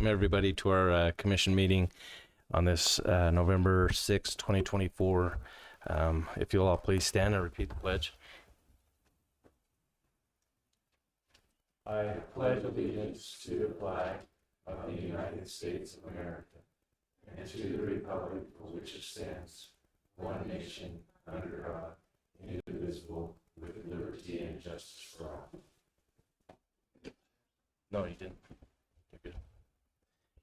welcome everybody to our commission meeting on this November 6, 2024. If you'll all please stand and repeat the pledge. I pledge allegiance to the flag of the United States of America and to the republic for which it stands, one nation, under God, indivisible, with liberty and justice for all. No, you didn't. You're good.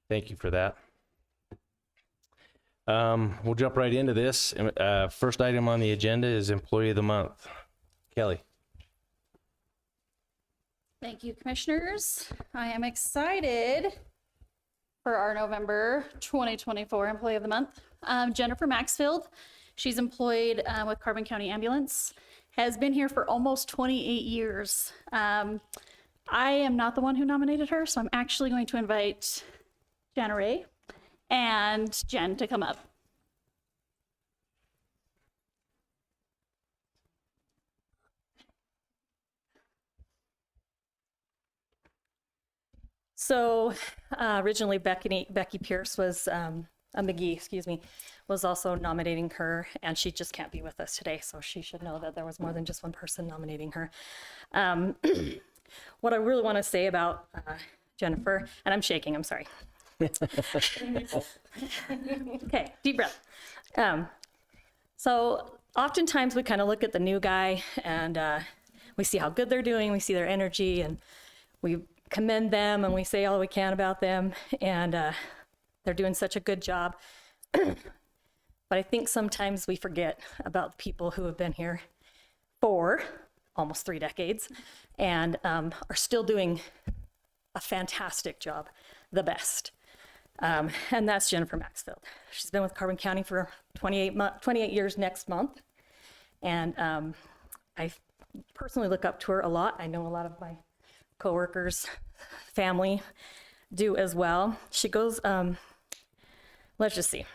Thank you for that. We'll jump right into this. First item on the agenda is Employee of the Month. Kelly. Thank you, Commissioners. I am excited for our November 2024 Employee of the Month. Jennifer Maxfield. She's employed with Carbon County Ambulance, has been here for almost 28 years. I am not the one who nominated her, so I'm actually going to invite Jana Ray and Jen to come up. So originally Becky Pierce was, McGee, excuse me, was also nominating her, and she just can't be with us today, so she should know that there was more than just one person nominating her. What I really want to say about Jennifer, and I'm shaking, I'm sorry. Okay, deep breath. So oftentimes we kind of look at the new guy and we see how good they're doing, we see their energy, and we commend them and we say all we can about them, and they're doing such a good job. But I think sometimes we forget about the people who have been here for almost 3 decades and are still doing a fantastic job, the best. And that's Jennifer Maxfield. She's been with Carbon County for 28 years next month. And I personally look up to her a lot. I know a lot of my coworkers, family do as well. She goes, let's just see.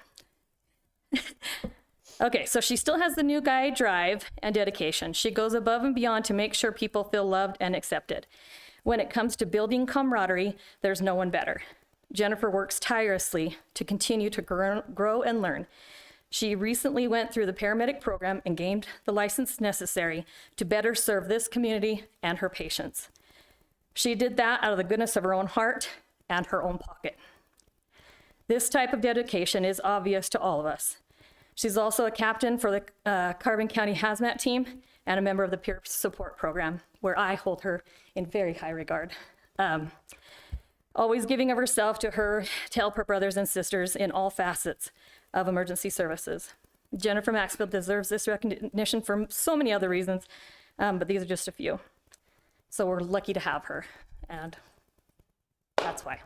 Okay, so she still has the new guy drive and dedication. She goes above and beyond to make sure people feel loved and accepted. When it comes to building camaraderie, there's no one better. Jennifer works tirelessly to continue to grow and learn. She recently went through the paramedic program and gained the license necessary to better serve this community and her patients. She did that out of the goodness of her own heart and her own pocket. This type of dedication is obvious to all of us. She's also a captain for the Carbon County Hazmat team and a member of the peer support program, where I hold her in very high regard. Always giving of herself to help her brothers and sisters in all facets of emergency services. Jennifer Maxfield deserves this recognition for so many other reasons, but these are just a few. So we're lucky to have her, and that's why.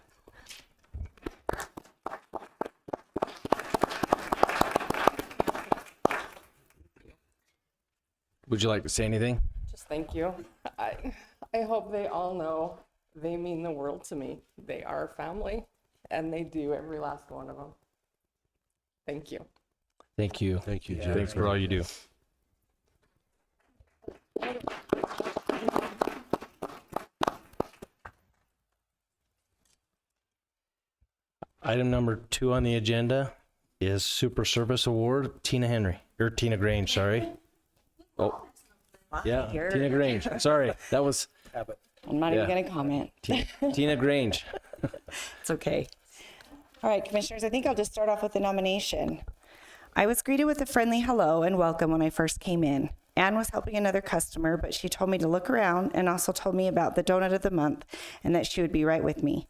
Would you like to say anything? Just thank you. I hope they all know they mean the world to me. They are family, and they do, every last one of them. Thank you. Thank you. Thank you, Yeah, Jen. thanks for all you do. Item number 2 on the agenda is Super Service Award, Tina Grange, sorry. Oh, yeah, Tina Grange. Sorry, that was I'm not even going to comment. Tina Grange. It's okay. All right, Commissioners, I think I'll just start off with the nomination. I was greeted with a friendly hello and welcome when I first came in. Anne was helping another customer, but she told me to look around and also told me about the donut of the month and that she would be right with me.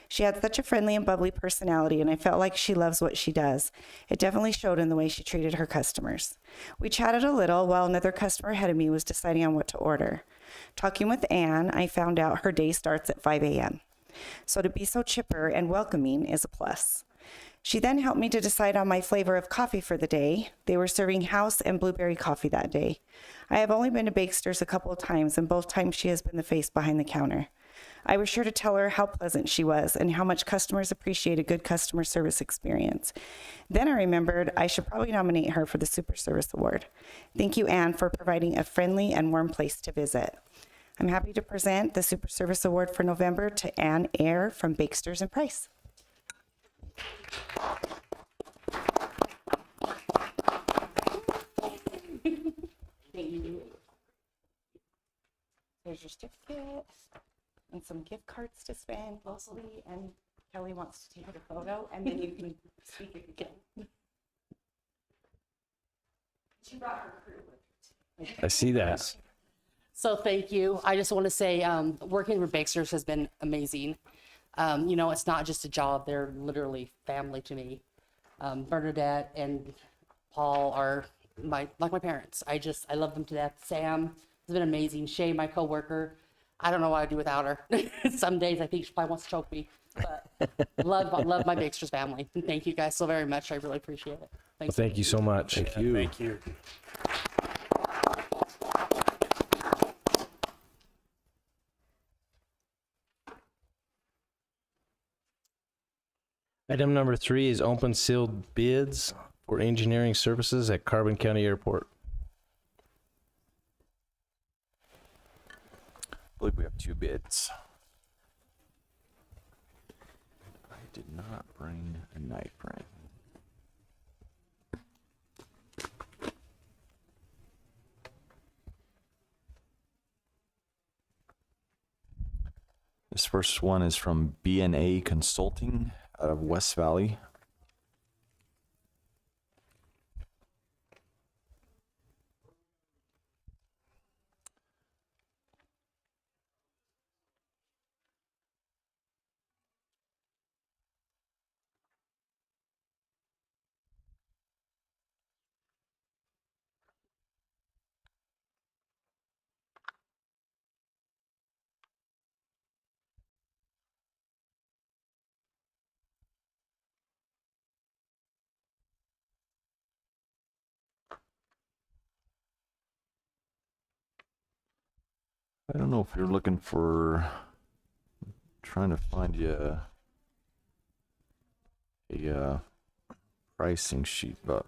She had such a friendly and bubbly personality, and I felt like she loves what she does. It definitely showed in the way she treated her customers. We chatted a little while another customer ahead of me was deciding on what to order. Talking with Anne, I found out her day starts at 5 a.m. So to be so chipper and welcoming is a plus. She then helped me to decide on my flavor of coffee for the day. They were serving house and blueberry coffee that day. I have only been to Bakesters a couple of times, and both times she has been the face behind the counter. I was sure to tell her how pleasant she was and how much customers appreciate a good customer service experience. Then I remembered I should probably nominate her for the Super Service Award. Thank you, Anne, for providing a friendly and warm place to visit. I'm happy to present the Super Service Award for November to Anne Ayer from Bakesters and Price. There's your certificate and some gift cards to spend locally. And Kelly wants to take a photo, and then you can speak if you can. She brought her crew with her too. I see that. So thank you. I just want to say, working with Bakesters has been amazing. You know, it's not just a job; they're literally family to me. Bernadette and Paul are my parents. I love them to death. Sam has been amazing. Shay, my coworker, I don't know what I'd do without her. Some days I think she probably wants to choke me, but love my Bakesters family. And thank you guys so very much. I really appreciate it. Well, Thanks. thank you so much. Thank you. Thank you. Item number 3 is open sealed bids for engineering services at Carbon County Airport. I believe we have 2 bids. I did not bring a knife print. This first one is from B&A Consulting out of West Valley. I don't know if you're looking for, trying to find you a pricing sheet, but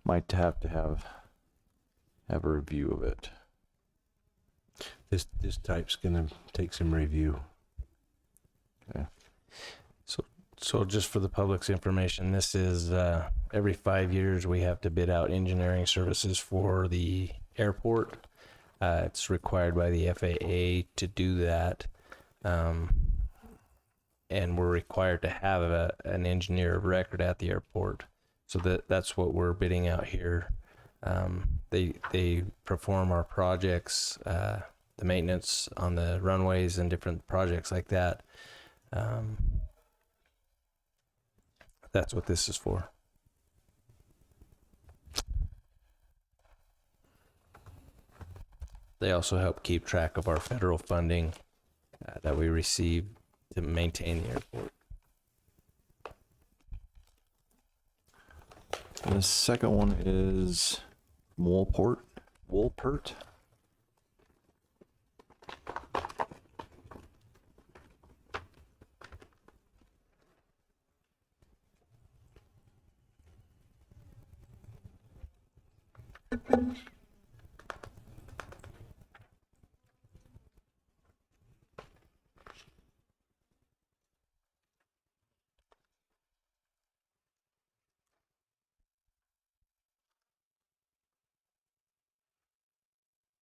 might have to have a review of it. This type's gonna take some review. Okay. So just for the public's information, this is every 5 years we have to bid out engineering services for the airport. It's required by the FAA to do that. And we're required to have an engineer of record at the airport. So that's what we're bidding out here. They perform our projects, the maintenance on the runways and different projects like that. That's what this is for. They also help keep track of our federal funding that we receive to maintain the airport. The second one is Woolpert.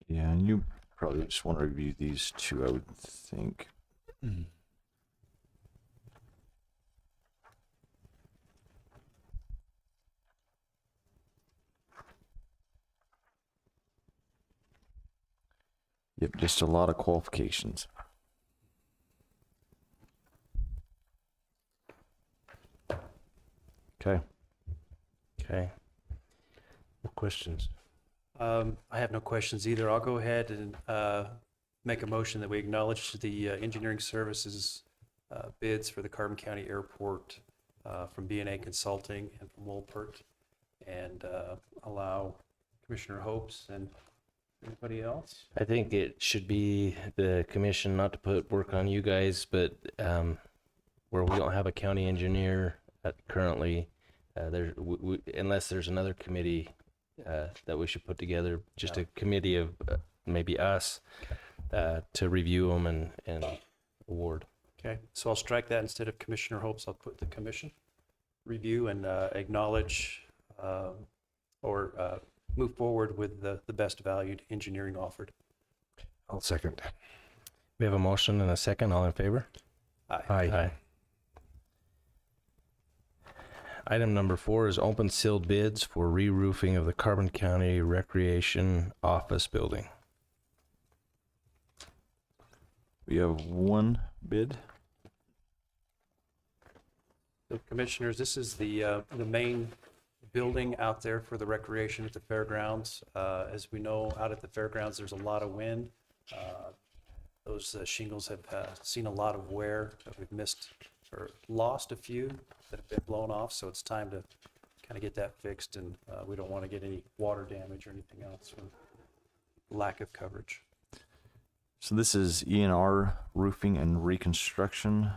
Yeah, and you probably just want to review these 2, I would think. Yep, just a lot of qualifications. Okay. Okay. What questions? I have no questions either. I'll go ahead and make a motion that we acknowledge the engineering services bids for the Carbon County Airport from B&A Consulting and from Woolpert, and allow Commissioner Hopes and anybody else. I think it should be the commission, not to put work on you guys, but where we don't have a county engineer currently, unless there's another committee that we should put together, just a committee of maybe us to review them and award. Okay, so I'll strike that instead of Commissioner Hopes, I'll put the commission. Review and acknowledge or move forward with the best valued engineering offered. I'll second. We have a motion and a second. All in favor? Aye. Item number 4 is open sealed bids for re-roofing of the Carbon County Recreation Office Building. We have one bid. So Commissioners, this is the main building out there for the recreation at the fairgrounds. As we know, out at the fairgrounds, there's a lot of wind. Those shingles have seen a lot of wear. We've missed or lost a few that have been blown off, so it's time to kind of get that fixed, and we don't want to get any water damage or anything else from lack of coverage. So this is ENR Roofing and Reconstruction.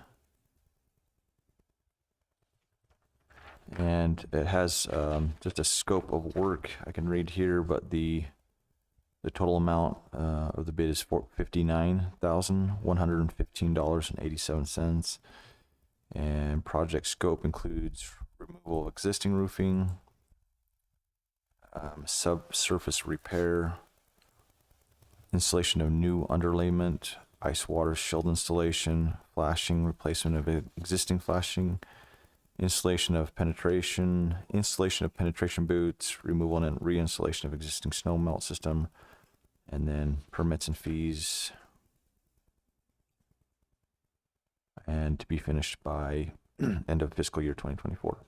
And it has just a scope of work I can read here, but the total amount of the bid is $59,115.87. And project scope includes removal of existing roofing, subsurface repair, installation of new underlayment, ice water shield installation, flashing, replacement of existing flashing, installation of penetration boots, removal and reinstallation of existing snow melt system, and then permits and fees, and to be finished by end of fiscal year 2024.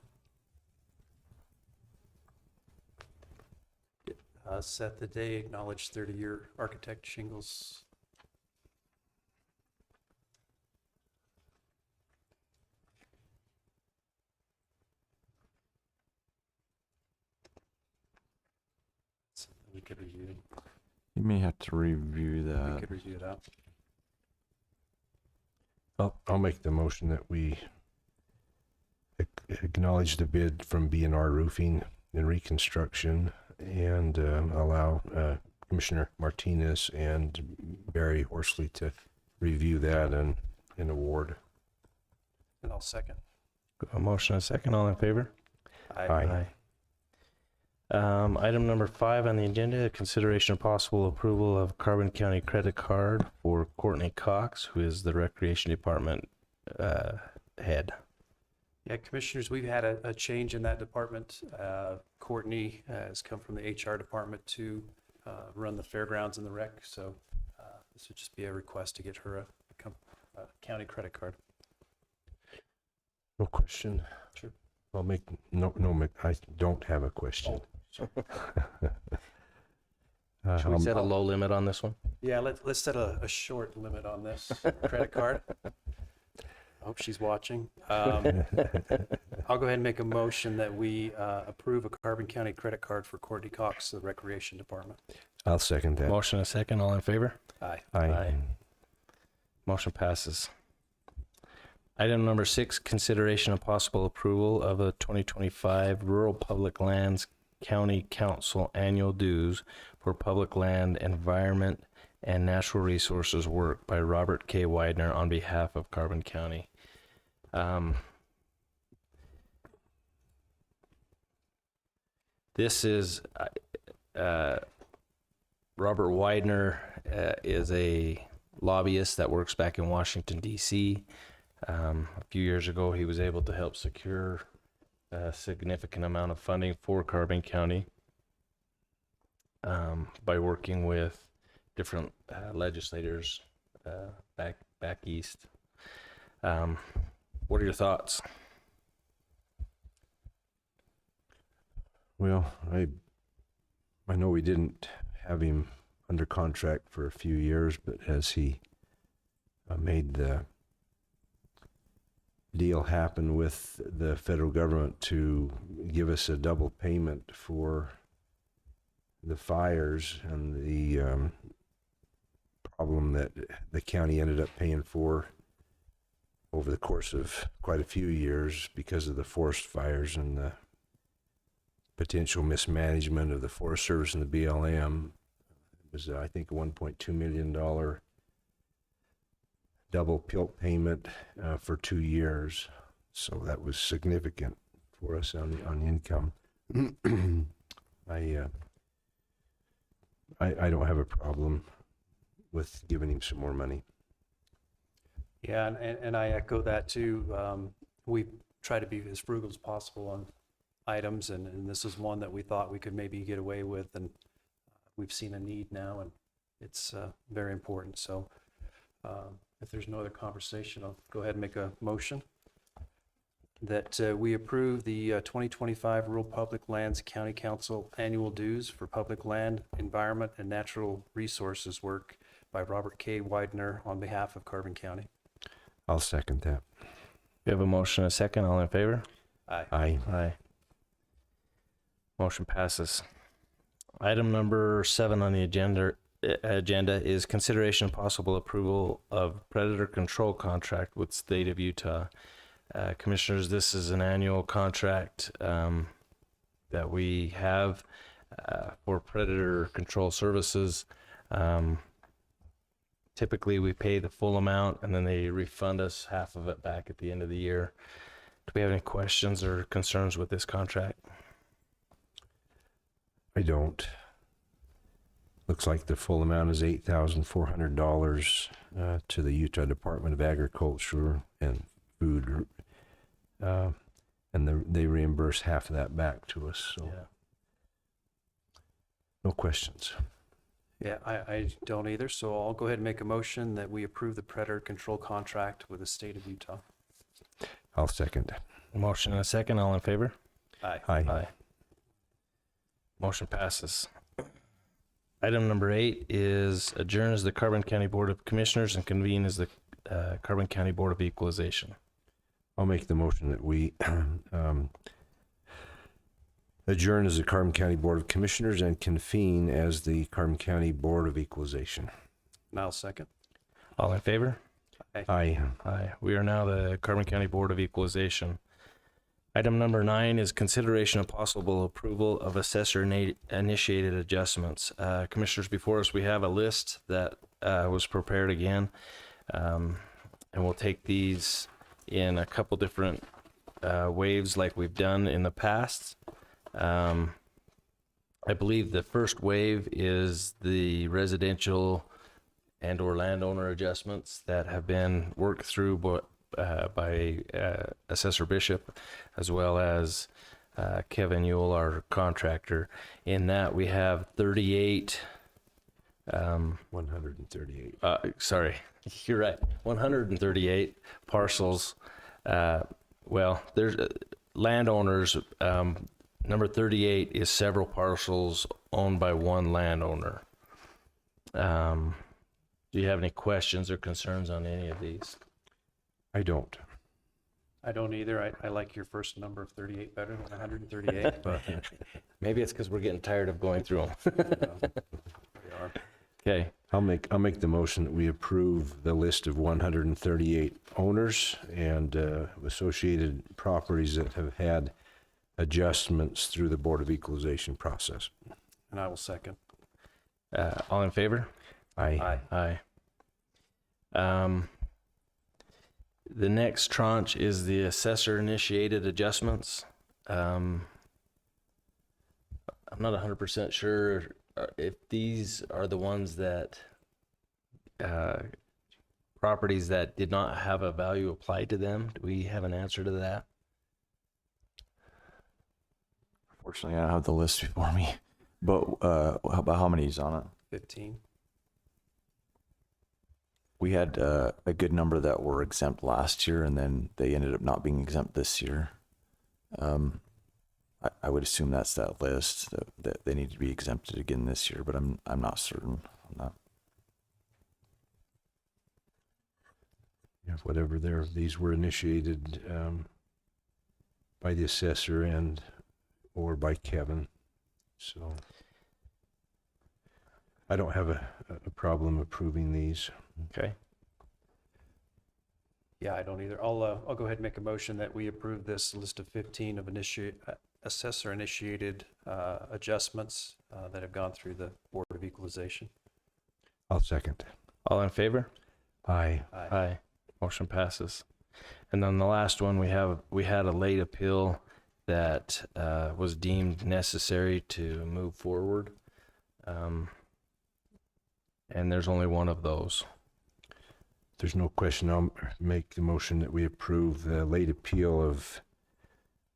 Set the day, acknowledge 30-year architect shingles. Something we could review. You may have to review We that. could review it out. I'll make the motion that we acknowledge the bid from B&R Roofing and Reconstruction and allow Commissioner Martinez and Barry Horsley to review that and award. And I'll second. A motion and a second. All in favor? Aye. Item number 5 on the agenda, consideration of possible approval of Carbon County credit card for Kourtney Cox, who is the Recreation Department head. Yeah, Commissioners, we've had a change in that department. Kourtney has come from the HR department to run the fairgrounds and the rec, so this would just be a request to get her a county credit card. No question. Sure. I'll make, I don't have a question. Should we set a low limit on this one? Yeah, let's set a short limit on this credit card. I hope she's watching. I'll go ahead and make a motion that we approve a Carbon County credit card for Kourtney Cox, the Recreation Department. I'll second that. Motion and a second. All in favor? Aye. Aye. Motion passes. Item number 6, consideration of possible approval of a 2025 Rural Public Lands County Council annual dues for public land, environment, and natural resources work by Robert K. Weidner on behalf of Carbon County. This is Robert Weidner is a lobbyist that works back in Washington, D.C. A few years ago, he was able to help secure a significant amount of funding for Carbon County by working with different legislators back east. What are your thoughts? Well, I know we didn't have him under contract for a few years, but as he made the deal happen with the federal government to give us a double payment for the fires and the problem that the county ended up paying for over the course of quite a few years because of the forest fires and the potential mismanagement of the Forest Service and the BLM. It was, I think, a $1.2 million double PILT payment for 2 years. So that was significant for us on the income. I don't have a problem with giving him some more money. Yeah, and I echo that too. We try to be as frugal as possible on items, and this is one that we thought we could maybe get away with, and we've seen a need now, and it's very important. So if there's no other conversation, I'll go ahead and make a motion that we approve the 2025 Rural Public Lands County Council annual dues for public land, environment, and natural resources work by Robert K. Weidner on behalf of Carbon County. I'll second that. We have a motion and a second. All in favor? Aye. Aye. Aye. Motion passes. Item number 7 on the agenda is consideration and possible approval of predator control contract with State of Utah. Commissioners, this is an annual contract that we have for predator control services. Typically, we pay the full amount and then they refund us half of it back at the end of the year. Do we have any questions or concerns with this contract? I don't. Looks like the full amount is $8,400 to the Utah Department of Agriculture and Food, and they reimburse half of that back to us. So no questions. Yeah, I don't either, so I'll go ahead and make a motion that we approve the predator control contract with the state of Utah. I'll second. A motion and a second. All in favor? Aye. Aye. Motion passes. Item number 8 is adjourn as the Carbon County Board of Commissioners and convene as the Carbon County Board of Equalization. I'll make the motion that we adjourn as the Carbon County Board of Commissioners and convene as the Carbon County Board of Equalization. And I'll second. All in favor? Aye. Aye. We are now the Carbon County Board of Equalization. Item number 9 is consideration of possible approval of assessor initiated adjustments. Commissioners, before us, we have a list that was prepared again. And we'll take these in a couple different waves like we've done in the past. I believe the first wave is the residential and or landowner adjustments that have been worked through by Assessor Bishop, as well as Kevin Ewell, our contractor. In that, we have 38. 138. Sorry, you're right. 138 parcels. Well, there's landowners. Number 38 is several parcels owned by one landowner. Do you have any questions or concerns on any of these? I don't. I don't either. I like your first number of 38 better than 138, but Maybe it's because we're getting tired of going through them. we are. Okay. I'll make the motion that we approve the list of 138 owners and associated properties that have had adjustments through the Board of Equalization process. And I will second. All in favor? Aye. Aye. Aye. The next tranche is the assessor initiated adjustments. I'm not 100% sure if these are the ones that properties that did not have a value applied to them. Do we have an answer to that? Fortunately, I don't have the list before me. But about how many is on it? 15. We had a good number that were exempt last year, and then they ended up not being exempt this year. I would assume that's that list that they need to be exempted again this year, but I'm not certain on that. Yeah, whatever these were initiated by the assessor and or by Kevin. So I don't have a problem approving these. Okay. Yeah, I don't either. I'll go ahead and make a motion that we approve this list of 15 of assessor initiated adjustments that have gone through the Board of Equalization. I'll second. All in favor? Aye. Aye. Motion passes. And then the last one, we had a late appeal that was deemed necessary to move forward. And there's only one of those. There's no question. I'll make the motion that we approve the late appeal of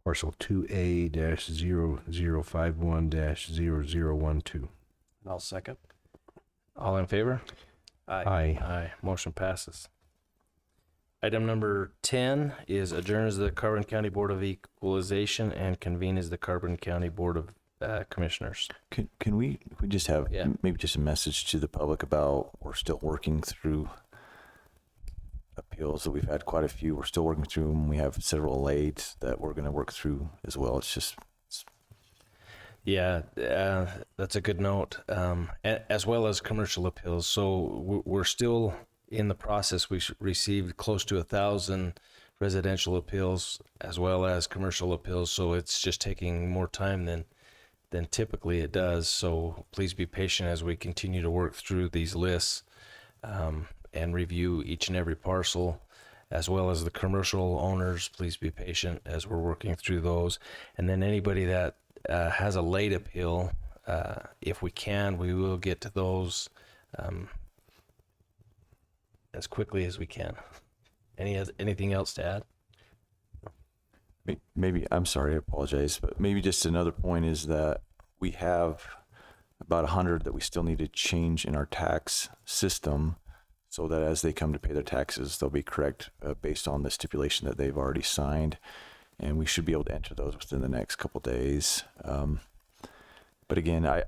parcel 2A-0051-0012. And I'll second. All in favor? Aye. Aye. Motion passes. Item number 10 is adjourn as the Carbon County Board of Equalization and convene as the Carbon County Board of Commissioners. Can we just have Yeah. maybe just a message to the public about we're still working through appeals that we've had quite a few. We're still working through them. We have several late that we're going to work through as well. It's just Yeah, that's a good note. As well as commercial appeals. So we're still in the process. We received close to 1,000 residential appeals as well as commercial appeals. So it's just taking more time than typically it does. So please be patient as we continue to work through these lists and review each and every parcel, as well as the commercial owners. Please be patient as we're working through those. And then anybody that has a late appeal, if we can, we will get to those as quickly as we can. Anything else to add? maybe, I'm sorry, I apologize, but maybe just another point is that we have about 100 that we still need to change in our tax system so that as they come to pay their taxes, they'll be correct based on the stipulation that they've already signed. And we should be able to enter those within the next couple days. But again, I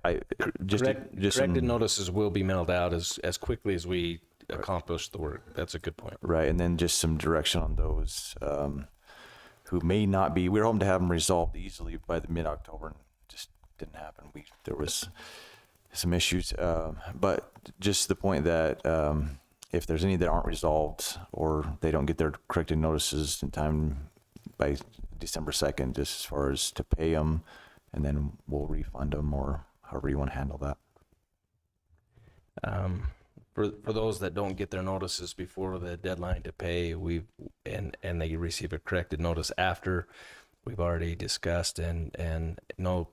just Corrected some, notices will be mailed out as quickly as we accomplish the work. That's a good point. right, and then just some direction on those who may not be. We were hoping to have them resolved easily by the mid-October, and just didn't happen. There was some issues, but just the point that if there's any that aren't resolved or they don't get their corrected notices in time by December 2nd, just as far as to pay them, and then we'll refund them or however you want to handle that. For those that don't get their notices before the deadline to pay, and they receive a corrected notice after, we've already discussed, and no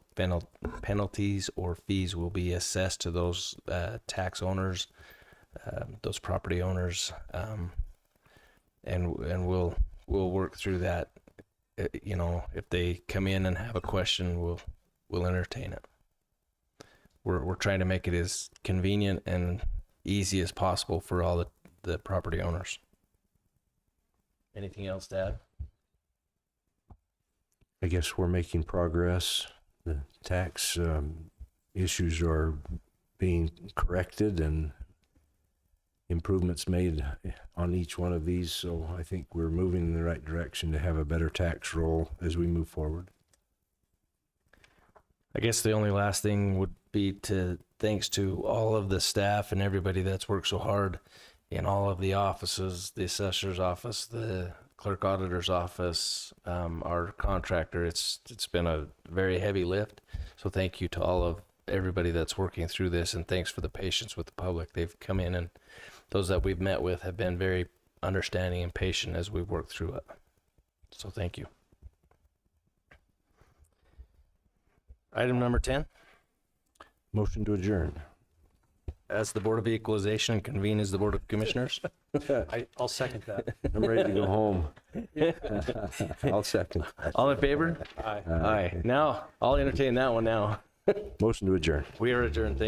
penalties or fees will be assessed to those tax owners, those property owners, and we'll work through that. If they come in and have a question, we'll entertain it. We're trying to make it as convenient and easy as possible for all the property owners. Anything else to add? I guess we're making progress. The tax issues are being corrected and improvements made on each one of these. So I think we're moving in the right direction to have a better tax roll as we move forward. I guess the only last thing would be thanks to all of the staff and everybody that's worked so hard in all of the offices, the assessor's office, the clerk auditor's office, our contractor. It's been a very heavy lift. So thank you to everybody that's working through this, and thanks for the patience with the public. They've come in, and those that we've met with have been very understanding and patient as we've worked through it. So thank you. Item number 10, Motion to adjourn. as the Board of Equalization and convene as the Board of Commissioners. I'll second that. I'm ready to go home. I'll second. All in favor? Aye. Aye. Now, I'll entertain that one now. Motion to adjourn. We are adjourned. Thank you.